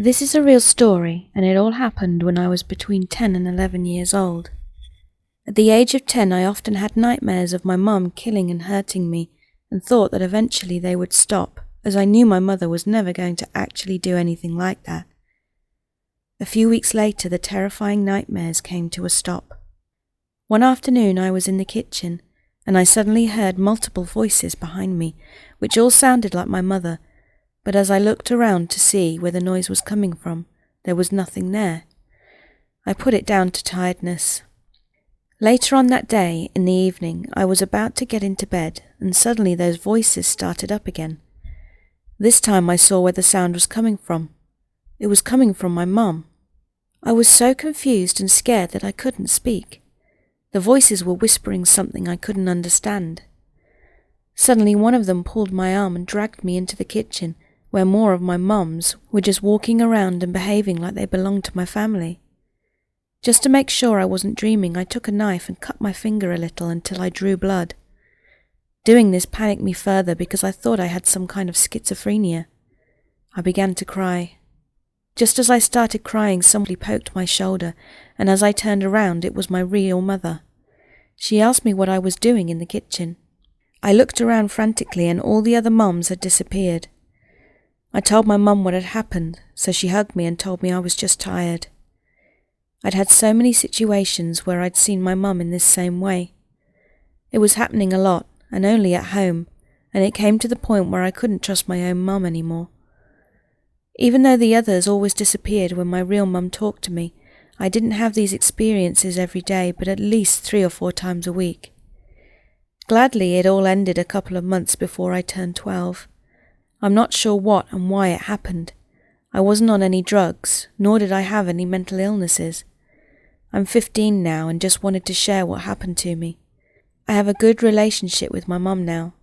This is a real story, and it all happened when I was between 10 and 11 years old. At the age of 10, I often had nightmares of my mum killing and hurting me, and thought that eventually they would stop, as I knew my mother was never going to actually do anything like that. A few weeks later, the terrifying nightmares came to a stop. One afternoon, I was in the kitchen, and I suddenly heard multiple voices behind me, which all sounded like my mother, but as I looked around to see where the noise was coming from, there was nothing there. I put it down to tiredness. Later on that day, in the evening, I was about to get into bed, and suddenly those voices started up again. This time I saw where the sound was coming from. It was coming from my mum. I was so confused and scared that I couldn't speak. The voices were whispering something I couldn't understand. Suddenly one of them pulled my arm and dragged me into the kitchen, where more of my mums were just walking around and behaving like they belonged to my family. Just to make sure I wasn't dreaming, I took a knife and cut my finger a little until I drew blood. Doing this panicked me further because I thought I had some kind of schizophrenia. I began to cry. Just as I started crying, somebody poked my shoulder, and as I turned around, it was my real mother. She asked me what I was doing in the kitchen. I looked around frantically, and all the other mums had disappeared. I told my mum what had happened, so she hugged me and told me I was just tired. I'd had so many situations where I'd seen my mum in this same way. It was happening a lot, and only at home, and it came to the point where I couldn't trust my own mum anymore. Even though the others always disappeared when my real mum talked to me, I didn't have these experiences every day, but at least 3 or 4 times a week. Gladly, it all ended a couple of months before I turned 12. I'm not sure what and why it happened. I wasn't on any drugs, nor did I have any mental illnesses. I'm 15 now and just wanted to share what happened to me. I have a good relationship with my mum now.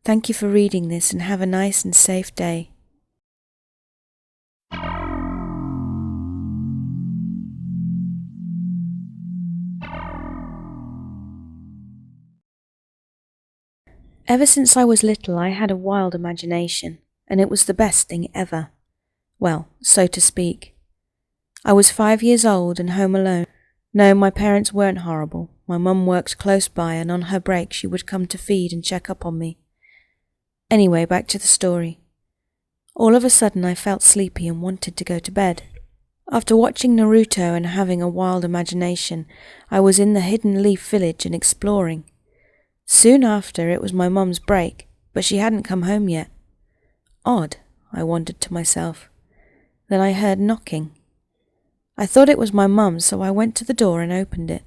Thank you for reading this and have a nice and safe day. Ever since I was little, I had a wild imagination, and it was the best thing ever. Well, so to speak. I was 5 years old and home alone. No, my parents weren't horrible. My mum worked close by, and on her break she would come to feed and check up on me. Anyway, back to the story. All of a sudden I felt sleepy and wanted to go to bed. After watching Naruto and having a wild imagination, I was in the Hidden Leaf village and exploring. Soon after, it was my mum's break, but she hadn't come home yet. Odd, I wondered to myself. Then I heard knocking. I thought it was my mum, so I went to the door and opened it.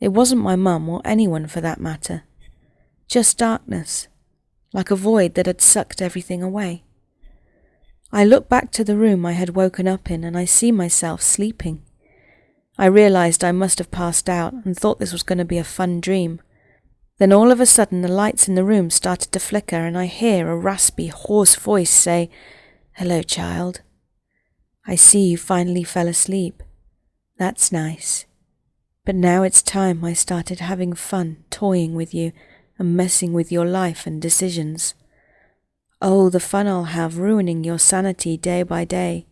It wasn't my mum, or anyone for that matter. Just darkness, like a void that had sucked everything away. I looked back to the room I had woken up in, and I see myself sleeping. I realized I must have passed out and thought this was going to be a fun dream. Then all of a sudden the lights in the room started to flicker, and I hear a raspy, hoarse voice say, "Hello, child. I see you finally fell asleep. That's nice. But now it's time I started having fun toying with you and messing with your life and decisions. Oh, the fun I'll have ruining your sanity day by day."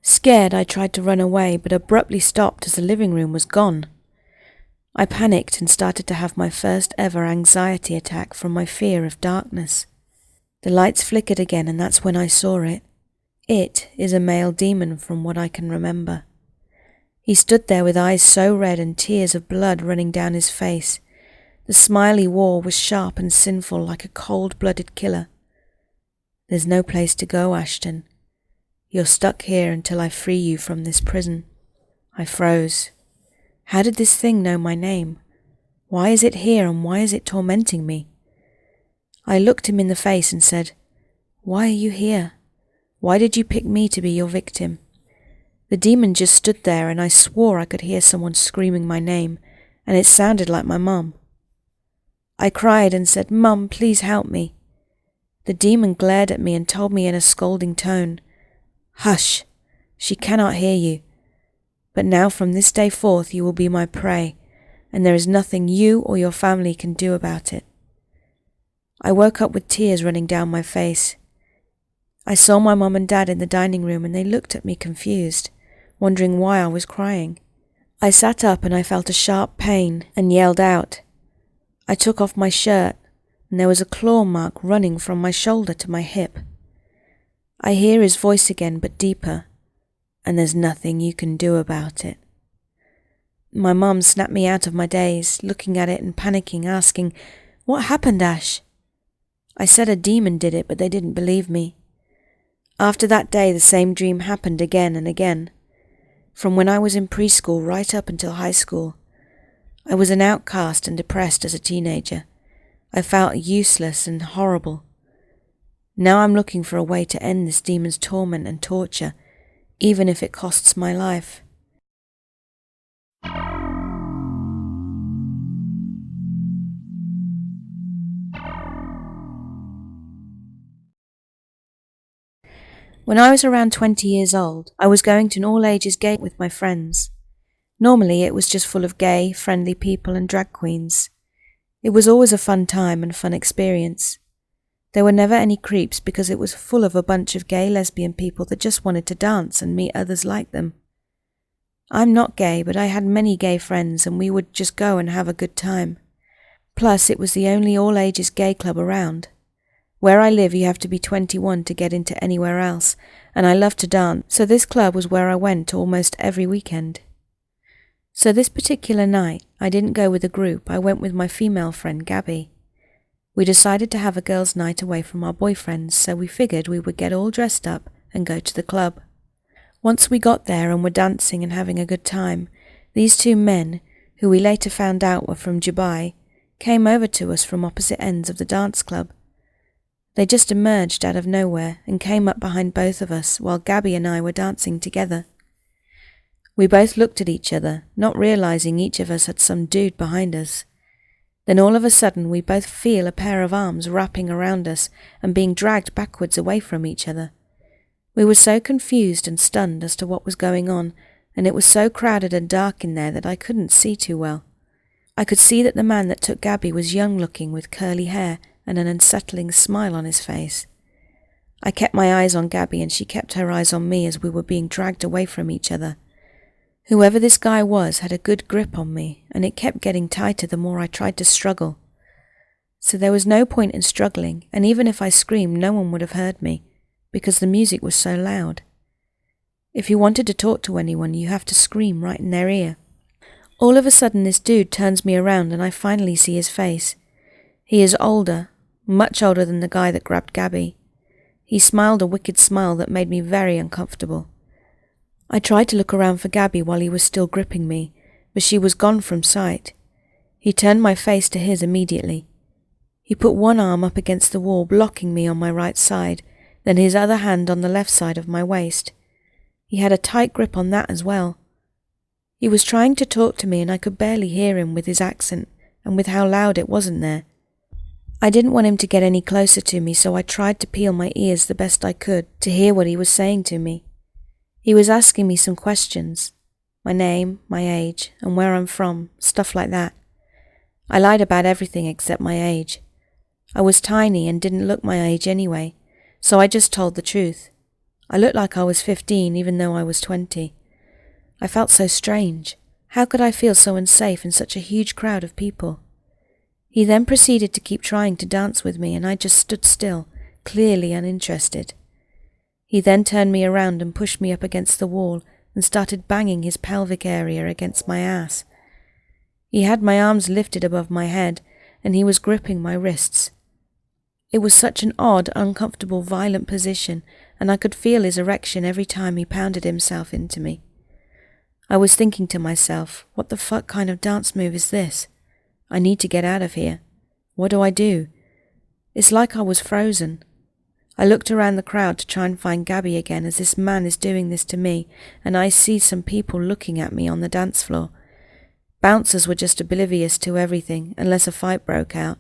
Scared, I tried to run away, but abruptly stopped as the living room was gone. I panicked and started to have my first ever anxiety attack from my fear of darkness. The lights flickered again, and that's when I saw it. It is a male demon from what I can remember. He stood there with eyes so red and tears of blood running down his face. The smile he wore was sharp and sinful like a cold-blooded killer. "There's no place to go, Ashton. You're stuck here until I free you from this prison." I froze. How did this thing know my name? Why is it here, and why is it tormenting me? I looked him in the face and said, "Why are you here? Why did you pick me to be your victim?" The demon just stood there, and I swore I could hear someone screaming my name, and it sounded like my mum. I cried and said, "Mum, please help me." The demon glared at me and told me in a scolding tone, "Hush, she cannot hear you. But now from this day forth you will be my prey, and there is nothing you or your family can do about it." I woke up with tears running down my face. I saw my mum and dad in the dining room and they looked at me confused, wondering why I was crying. I sat up and I felt a sharp pain and yelled out. I took off my shirt and there was a claw mark running from my shoulder to my hip. I hear his voice again, but deeper, and there's nothing you can do about it. My mum snapped me out of my daze, looking at it and panicking, asking, "What happened, Ash?" I said a demon did it, but they didn't believe me. After that day, the same dream happened again and again. From when I was in preschool right up until high school. I was an outcast and depressed as a teenager. I felt useless and horrible. Now I'm looking for a way to end this demon's torment and torture, even if it costs my life. When I was around 20 years old, I was going to an all-ages gay with my friends. Normally it was just full of gay, friendly people and drag queens. It was always a fun time and fun experience. There were never any creeps because it was full of a bunch of gay lesbian people that just wanted to dance and meet others like them. I'm not gay, but I had many gay friends and we would just go and have a good time. Plus, it was the only all-ages gay club around. Where I live, you have to be 21 to get into anywhere else, and I love to dance, so this club was where I went almost every weekend. So this particular night, I didn't go with a group, I went with my female friend Gabby. We decided to have a girls' night away from our boyfriends, so we figured we would get all dressed up and go to the club. Once we got there and were dancing and having a good time, these two men, who we later found out were from Dubai, came over to us from opposite ends of the dance club. They just emerged out of nowhere and came up behind both of us while Gabby and I were dancing together. We both looked at each other, not realizing each of us had some dude behind us. Then all of a sudden we both feel a pair of arms wrapping around us and being dragged backwards away from each other. We were so confused and stunned as to what was going on, and it was so crowded and dark in there that I couldn't see too well. I could see that the man that took Gabby was young-looking with curly hair and an unsettling smile on his face. I kept my eyes on Gabby and she kept her eyes on me as we were being dragged away from each other. Whoever this guy was had a good grip on me, and it kept getting tighter the more I tried to struggle. So there was no point in struggling, and even if I screamed, no one would have heard me, because the music was so loud. If you wanted to talk to anyone, you have to scream right in their ear. All of a sudden this dude turns me around and I finally see his face. He is older, much older than the guy that grabbed Gabby. He smiled a wicked smile that made me very uncomfortable. I tried to look around for Gabby while he was still gripping me, but she was gone from sight. He turned my face to his immediately. He put one arm up against the wall, blocking me on my right side, then his other hand on the left side of my waist. He had a tight grip on that as well. He was trying to talk to me and I could barely hear him with his accent and with how loud it wasn't there. I didn't want him to get any closer to me, so I tried to peel my ears the best I could to hear what he was saying to me. He was asking me some questions, my name, my age, and where I'm from, stuff like that. I lied about everything except my age. I was tiny and didn't look my age anyway, so I just told the truth. I looked like I was 15 even though I was 20. I felt so strange. How could I feel so unsafe in such a huge crowd of people? He then proceeded to keep trying to dance with me and I just stood still, clearly uninterested. He then turned me around and pushed me up against the wall and started banging his pelvic area against my ass. He had my arms lifted above my head and he was gripping my wrists. It was such an odd, uncomfortable, violent position, and I could feel his erection every time he pounded himself into me. I was thinking to myself, what the fuck kind of dance move is this? I need to get out of here. What do I do? It's like I was frozen. I looked around the crowd to try and find Gabby again as this man is doing this to me, and I see some people looking at me on the dance floor. Bouncers were just oblivious to everything, unless a fight broke out.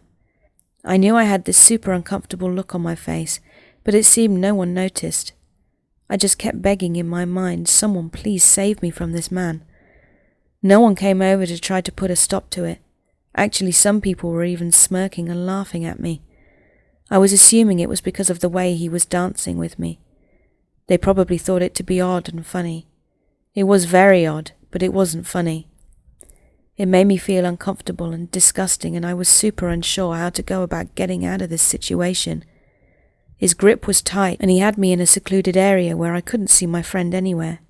I knew I had this super uncomfortable look on my face, but it seemed no one noticed. I just kept begging in my mind, someone please save me from this man. No one came over to try to put a stop to it. Actually, some people were even smirking and laughing at me. I was assuming it was because of the way he was dancing with me. They probably thought it to be odd and funny. It was very odd, but it wasn't funny. It made me feel uncomfortable and disgusting, and I was super unsure how to go about getting out of this situation. His grip was tight, and he had me in a secluded area where I couldn't see my friend anywhere.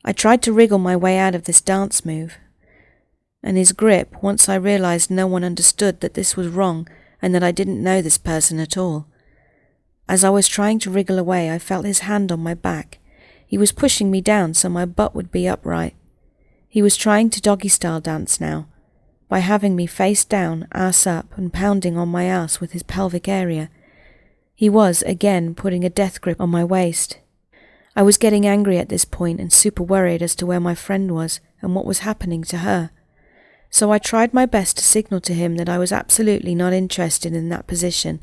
I tried to wriggle my way out of this dance move, and his grip, once I realized no one understood that this was wrong and that I didn't know this person at all. As I was trying to wriggle away, I felt his hand on my back. He was pushing me down so my butt would be upright. He was trying to doggy-style dance now, by having me face down, ass up, and pounding on my ass with his pelvic area. He was, again, putting a death grip on my waist. I was getting angry at this point and super worried as to where my friend was and what was happening to her. So I tried my best to signal to him that I was absolutely not interested in that position.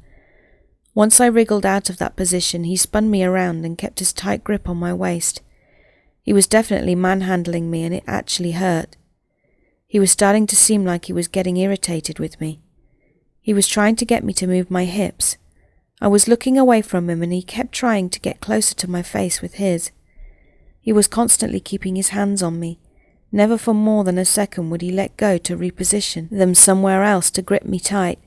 Once I wriggled out of that position, he spun me around and kept his tight grip on my waist. He was definitely manhandling me, and it actually hurt. He was starting to seem like he was getting irritated with me. He was trying to get me to move my hips. I was looking away from him, and he kept trying to get closer to my face with his. He was constantly keeping his hands on me. Never for more than a second would he let go to reposition them somewhere else to grip me tight.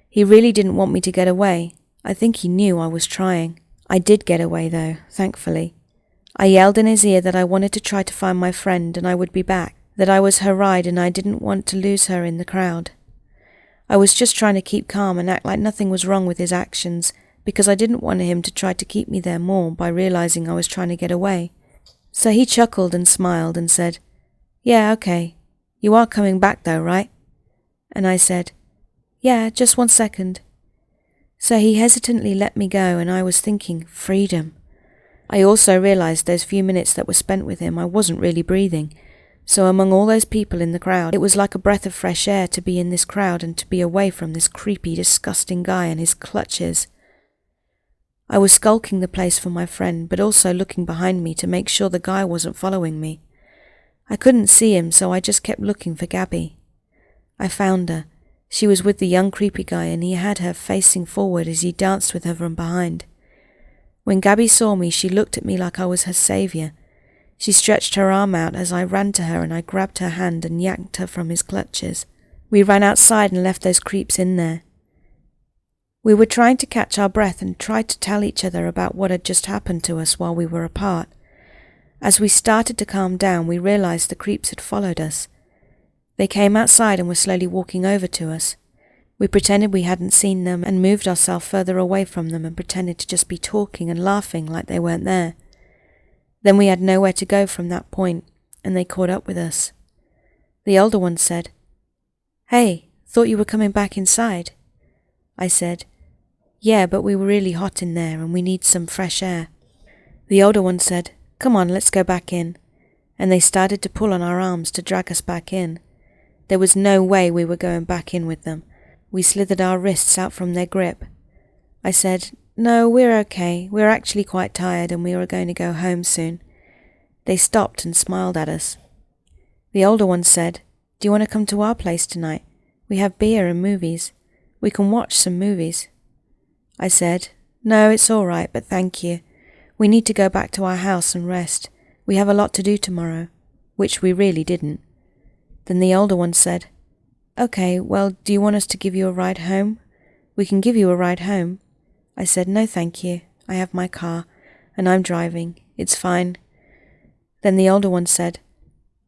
He really didn't want me to get away. I think he knew I was trying. I did get away though, thankfully. I yelled in his ear that I wanted to try to find my friend and I would be back, that I was her ride and I didn't want to lose her in the crowd. I was just trying to keep calm and act like nothing was wrong with his actions, because I didn't want him to try to keep me there more by realizing I was trying to get away. So he chuckled and smiled and said, "Yeah, okay. You are coming back though, right?" And I said, "Yeah, just 1 second." So he hesitantly let me go, and I was thinking, freedom. I also realized those few minutes that were spent with him I wasn't really breathing, so among all those people in the crowd, it was like a breath of fresh air to be in this crowd and to be away from this creepy, disgusting guy and his clutches. I was skulking the place for my friend, but also looking behind me to make sure the guy wasn't following me. I couldn't see him, so I just kept looking for Gabby. I found her. She was with the young creepy guy, and he had her facing forward as he danced with her from behind. When Gabby saw me, she looked at me like I was her saviour. She stretched her arm out as I ran to her, and I grabbed her hand and yanked her from his clutches. We ran outside and left those creeps in there. We were trying to catch our breath and tried to tell each other about what had just happened to us while we were apart. As we started to calm down, we realized the creeps had followed us. They came outside and were slowly walking over to us. We pretended we hadn't seen them and moved ourselves further away from them and pretended to just be talking and laughing like they weren't there. Then we had nowhere to go from that point, and they caught up with us. The older one said, "Hey, thought you were coming back inside." I said, "Yeah, but we were really hot in there and we need some fresh air." The older one said, "Come on, let's go back in." And they started to pull on our arms to drag us back in. There was no way we were going back in with them. We slithered our wrists out from their grip. I said, "No, we're okay. We're actually quite tired and we were going to go home soon." They stopped and smiled at us. The older one said, "Do you want to come to our place tonight? We have beer and movies. We can watch some movies." I said, "No, it's all right, but thank you. We need to go back to our house and rest. We have a lot to do tomorrow," which we really didn't. Then the older one said, "Okay, well, do you want us to give you a ride home? We can give you a ride home." I said, "No, thank you. I have my car, and I'm driving. It's fine." Then the older one said,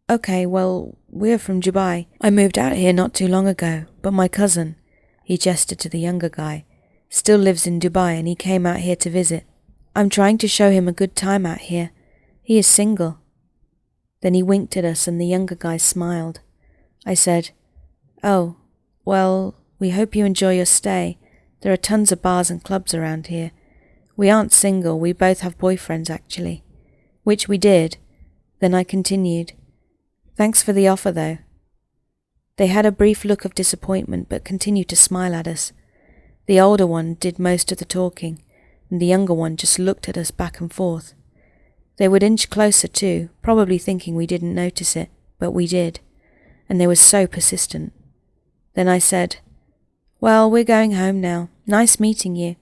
"Okay, well, we're from Dubai. I moved out here not too long ago, but my cousin," he gestured to the younger guy, "still lives in Dubai and he came out here to visit. I'm trying to show him a good time out here. He is single." Then he winked at us and the younger guy smiled. I said, "Oh, well, we hope you enjoy your stay. There are tons of bars and clubs around here. We aren't single, we both have boyfriends actually." Which we did. Then I continued, "Thanks for the offer though." They had a brief look of disappointment but continued to smile at us. The older one did most of the talking, and the younger one just looked at us back and forth. They would inch closer too, probably thinking we didn't notice it, but we did, and they were so persistent. Then I said, Well, we're going home now. Nice meeting you.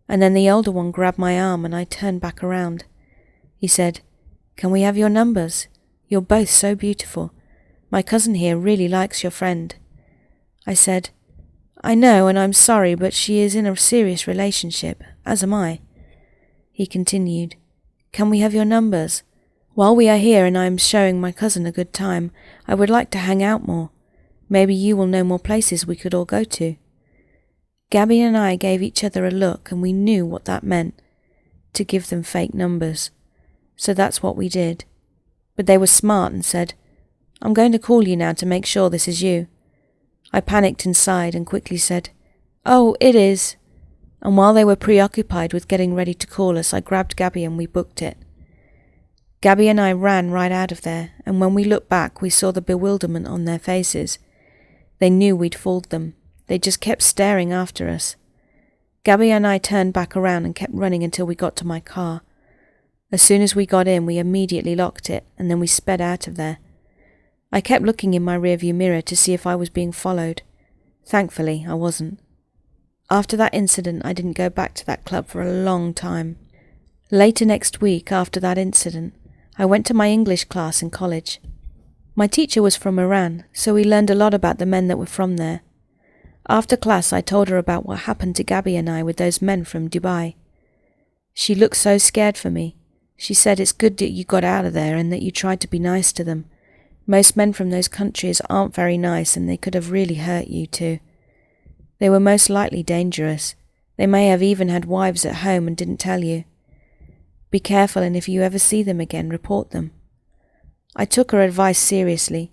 And then the older one grabbed my arm and I turned back around. He said, Can we have your numbers? You're both so beautiful. My cousin here really likes your friend. I said, I know, and I'm sorry, but she is in a serious relationship, as am I. He continued, Can we have your numbers? While we are here and I am showing my cousin a good time, I would like to hang out more. Maybe you will know more places we could all go to. Gabby and I gave each other a look and we knew what that meant, to give them fake numbers. So that's what we did. But they were smart and said, I'm going to call you now to make sure this is you. I panicked inside and quickly said, Oh, it is. And while they were preoccupied with getting ready to call us, I grabbed Gabby and we booked it. Gabby and I ran right out of there, and when we looked back we saw the bewilderment on their faces. They knew we'd fooled them. They just kept staring after us. Gabby and I turned back around and kept running until we got to my car. As soon as we got in, we immediately locked it, and then we sped out of there. I kept looking in my rearview mirror to see if I was being followed. Thankfully, I wasn't. After that incident, I didn't go back to that club for a long time. Later next week, after that incident, I went to my English class in college. My teacher was from Iran, so we learned a lot about the men that were from there. After class, I told her about what happened to Gabby and I with those men from Dubai. She looked so scared for me. She said it's good that you got out of there and that you tried to be nice to them. Most men from those countries aren't very nice and they could have really hurt you too. They were most likely dangerous. They may have even had wives at home and didn't tell you. Be careful, and if you ever see them again, report them. I took her advice seriously.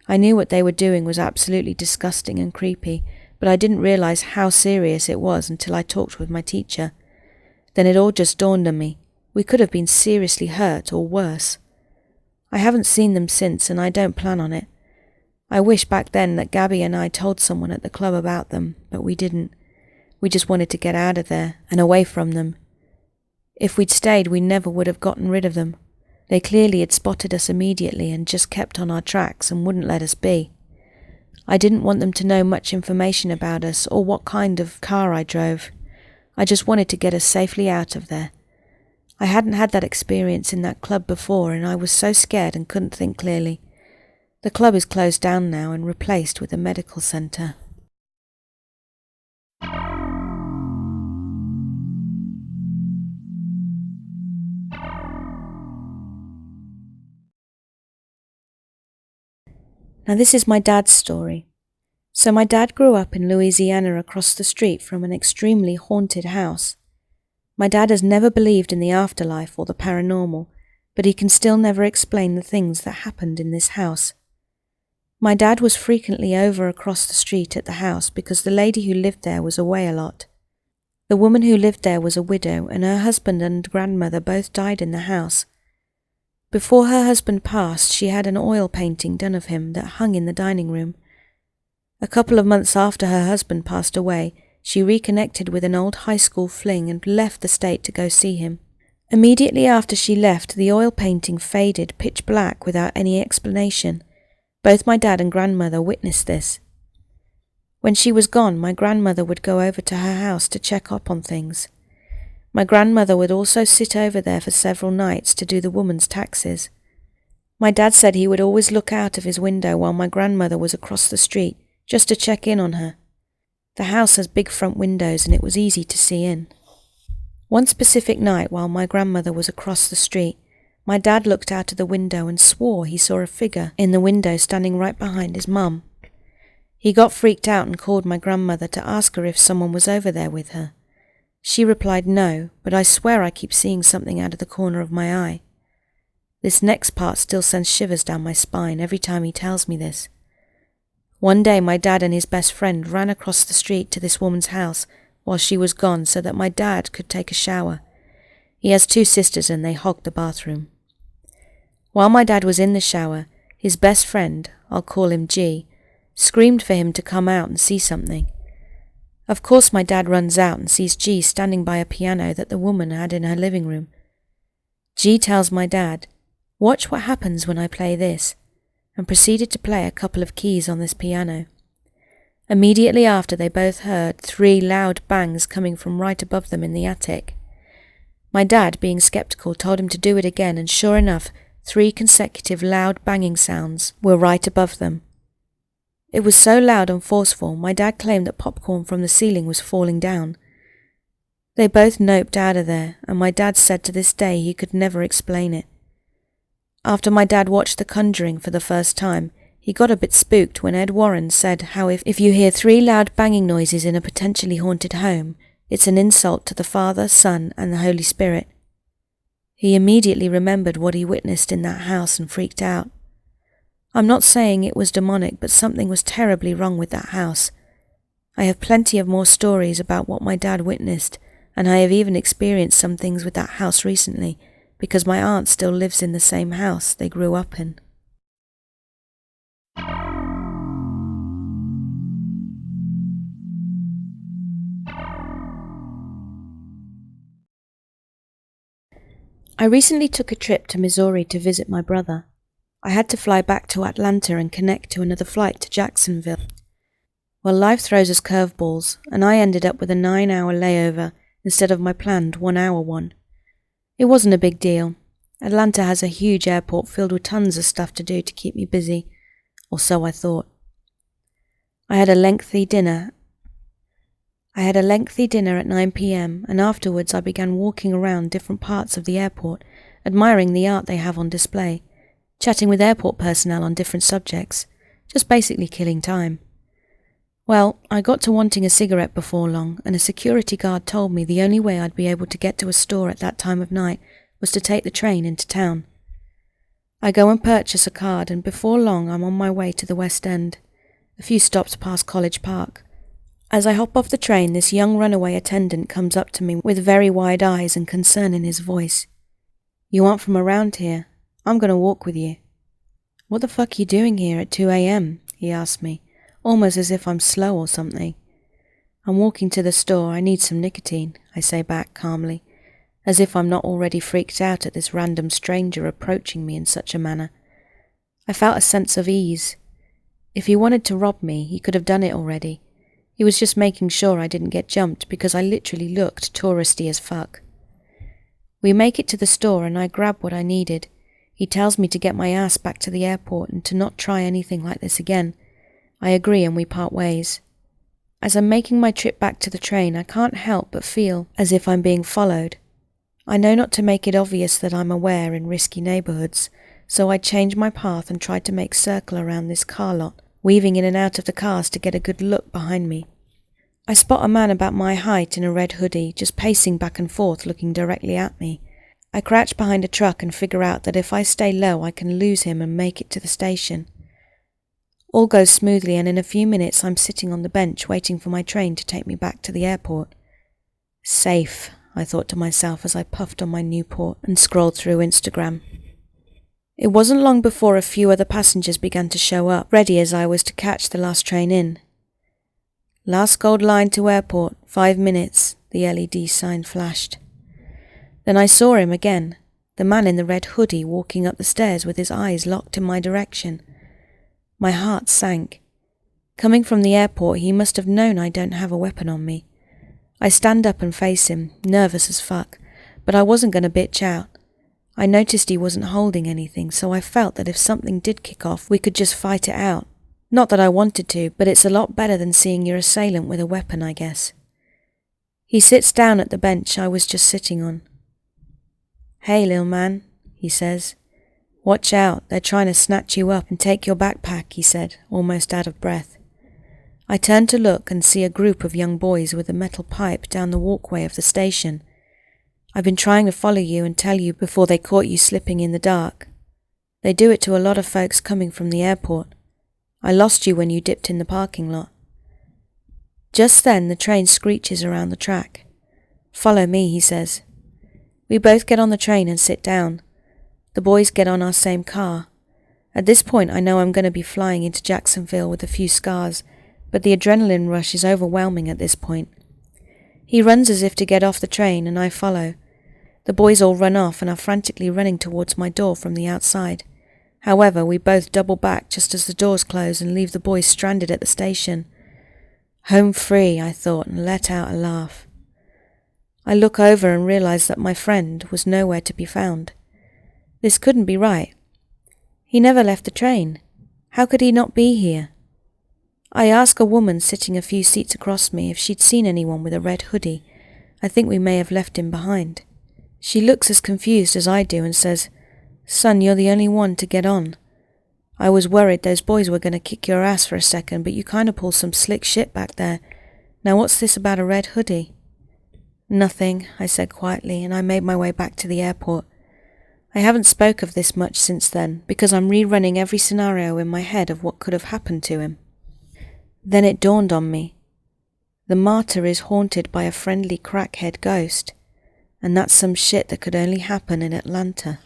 I knew what they were doing was absolutely disgusting and creepy, but I didn't realize how serious it was until I talked with my teacher. Then it all just dawned on me. We could have been seriously hurt or worse. I haven't seen them since, and I don't plan on it. I wish back then that Gabby and I told someone at the club about them, but we didn't. We just wanted to get out of there and away from them. If we'd stayed, we never would have gotten rid of them. They clearly had spotted us immediately and just kept on our tracks and wouldn't let us be. I didn't want them to know much information about us or what kind of car I drove. I just wanted to get us safely out of there. I hadn't had that experience in that club before, and I was so scared and couldn't think clearly. The club is closed down now and replaced with a medical centre. Now this is my dad's story. So my dad grew up in Louisiana across the street from an extremely haunted house. My dad has never believed in the afterlife or the paranormal, but he can still never explain the things that happened in this house. My dad was frequently over across the street at the house because the lady who lived there was away a lot. The woman who lived there was a widow, and her husband and grandmother both died in the house. Before her husband passed, she had an oil painting done of him that hung in the dining room. A couple of months after her husband passed away, she reconnected with an old high school fling and left the state to go see him. Immediately after she left, the oil painting faded pitch black without any explanation. Both my dad and grandmother witnessed this. When she was gone, my grandmother would go over to her house to check up on things. My grandmother would also sit over there for several nights to do the woman's taxes. My dad said he would always look out of his window while my grandmother was across the street, just to check in on her. The house has big front windows and it was easy to see in. One specific night while my grandmother was across the street, my dad looked out of the window and swore he saw a figure in the window standing right behind his mum. He got freaked out and called my grandmother to ask her if someone was over there with her. She replied no, but I swear I keep seeing something out of the corner of my eye. This next part still sends shivers down my spine every time he tells me this. One day my dad and his best friend ran across the street to this woman's house while she was gone so that my dad could take a shower. He has 2 sisters and they hogged the bathroom. While my dad was in the shower, his best friend, I'll call him G, screamed for him to come out and see something. Of course my dad runs out and sees G standing by a piano that the woman had in her living room. G tells my dad, "Watch what happens when I play this," and proceeded to play a couple of keys on this piano. Immediately after, they both heard 3 loud bangs coming from right above them in the attic. My dad, being skeptical, told him to do it again, and sure enough, 3 consecutive loud banging sounds were right above them. It was so loud and forceful, my dad claimed that popcorn from the ceiling was falling down. They both noped out of there, and my dad said to this day he could never explain it. After my dad watched The Conjuring for the first time, he got a bit spooked when Ed Warren said how if you hear 3 loud banging noises in a potentially haunted home, it's an insult to the Father, Son, and the Holy Spirit. He immediately remembered what he witnessed in that house and freaked out. I'm not saying it was demonic, but something was terribly wrong with that house. I have plenty of more stories about what my dad witnessed, and I have even experienced some things with that house recently, because my aunt still lives in the same house they grew up in. I recently took a trip to Missouri to visit my brother. I had to fly back to Atlanta and connect to another flight to Jacksonville. Well, life throws us curveballs, and I ended up with a 9-hour layover instead of my planned 1-hour one. It wasn't a big deal. Atlanta has a huge airport filled with tons of stuff to do to keep me busy, or so I thought. I had a lengthy dinner at 9 p.m, and afterwards I began walking around different parts of the airport, admiring the art they have on display, chatting with airport personnel on different subjects, just basically killing time. Well, I got to wanting a cigarette before long, and a security guard told me the only way I'd be able to get to a store at that time of night was to take the train into town. I go and purchase a card, and before long I'm on my way to the West End, a few stops past College Park. As I hop off the train, this young runaway attendant comes up to me with very wide eyes and concern in his voice. "You aren't from around here. I'm going to walk with you." "What the fuck are you doing here at 2 a.m?" he asked me, almost as if I'm slow or something. "I'm walking to the store. I need some nicotine," I say back calmly, as if I'm not already freaked out at this random stranger approaching me in such a manner. I felt a sense of ease. If he wanted to rob me, he could have done it already. He was just making sure I didn't get jumped because I literally looked touristy as fuck. We make it to the store and I grab what I needed. He tells me to get my ass back to the airport and to not try anything like this again. I agree and we part ways. As I'm making my trip back to the train, I can't help but feel as if I'm being followed. I know not to make it obvious that I'm aware in risky neighbourhoods, so I change my path and try to make circle around this car lot, weaving in and out of the cars to get a good look behind me. I spot a man about my height in a red hoodie, just pacing back and forth looking directly at me. I crouch behind a truck and figure out that if I stay low I can lose him and make it to the station. All goes smoothly and in a few minutes I'm sitting on the bench waiting for my train to take me back to the airport. Safe, I thought to myself as I puffed on my Newport and scrolled through Instagram. It wasn't long before a few other passengers began to show up, ready as I was to catch the last train in. "Last gold line to airport, 5 minutes, the LED sign flashed. Then I saw him again, the man in the red hoodie walking up the stairs with his eyes locked in my direction. My heart sank. Coming from the airport, he must have known I don't have a weapon on me. I stand up and face him, nervous as fuck, but I wasn't going to bitch out. I noticed he wasn't holding anything, so I felt that if something did kick off, we could just fight it out. Not that I wanted to, but it's a lot better than seeing your assailant with a weapon, I guess. He sits down at the bench I was just sitting on. "Hey, lil' man," he says. "Watch out, they're trying to snatch you up and take your backpack," he said, almost out of breath. I turn to look and see a group of young boys with a metal pipe down the walkway of the station. "I've been trying to follow you and tell you before they caught you slipping in the dark. They do it to a lot of folks coming from the airport. I lost you when you dipped in the parking lot." Just then the train screeches around the track. "Follow me," he says. We both get on the train and sit down. The boys get on our same car. At this point I know I'm going to be flying into Jacksonville with a few scars, but the adrenaline rush is overwhelming at this point. He runs as if to get off the train and I follow. The boys all run off and are frantically running towards my door from the outside. However, we both double back just as the doors close and leave the boys stranded at the station. Home free, I thought, and let out a laugh. I look over and realize that my friend was nowhere to be found. This couldn't be right. He never left the train. How could he not be here? I ask a woman sitting a few seats across me if she'd seen anyone with a red hoodie. I think we may have left him behind. She looks as confused as I do and says, "Son, you're the only one to get on. I was worried those boys were going to kick your ass for a second, but you kind of pulled some slick shit back there. Now what's this about a red hoodie?" "Nothing," I said quietly, and I made my way back to the airport. I haven't spoke of this much since then, because I'm rerunning every scenario in my head of what could have happened to him. Then it dawned on me. The Marta is haunted by a friendly crackhead ghost, and that's some shit that could only happen in Atlanta.